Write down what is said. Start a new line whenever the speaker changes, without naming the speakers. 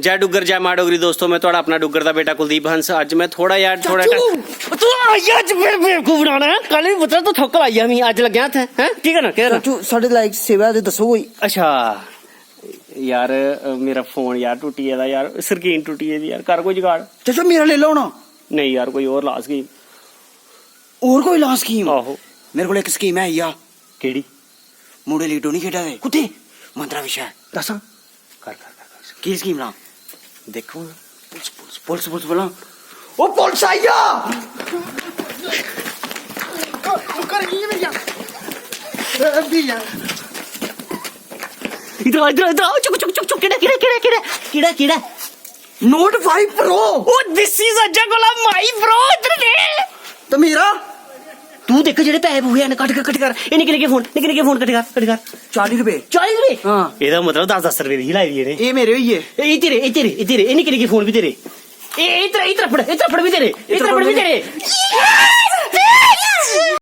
जय डुगर जय मां डोगरी दोस्तों, मैं थोड़ा अपना डुगर का बेटा कुलदीप हंस। अज मैं थोड़ा यार थोड़ा
तू आज फिर बेवकूफ बनाना है। कल भी पुत्तर तू ठोकर आई मैं अज लग्या थे हैं ठीक है ना कह
चाचू साढ़े लाइक सेवा दे दसो कोई।
अच्छा यार मेरा फोन यार टूटी है यार, स्क्रीन टूटी है यार, कर कोई जुगाड़।
चाचू मेरा ले लो ना।
नहीं यार कोई और ला स्कीम।
और कोई ला स्कीम?
आहो
मेरे को एक स्कीम है या
केड़ी
मुंडे लीडो नहीं खेड़ा है
कुत्ते
मंत्रा विषय
दसा
कर कर कर
की स्कीम ला
देखो
पुलिस पुलिस पुलिस पुलिस बोला ओ पुलिस आया
इधर इधर इधर आओ चुक चुक चुक चुक किड़ा किड़ा किड़ा किड़ा किड़ा किड़ा
नोट 5 प्रो।
ओ दिस इज अज्जा गोला माई ब्रो इधर दे
तो मेरा
तू देख जेडे पैसे हुए ने कट कर ए निके निके फोन कट कर
40 रुपए।
40 रुपए
हाँ
ਇਹਦਾ ਮਤਲਬ 10-10 ਰੁਪਏ ਦੀ ਲਾਈ ਦੀ ਇਹਨੇ।
ये मेरे हुई है।
ए तेरे ए निके निके फोन भी तेरे ए इधर फड़ भी तेरे इधर फड़ भी तेरे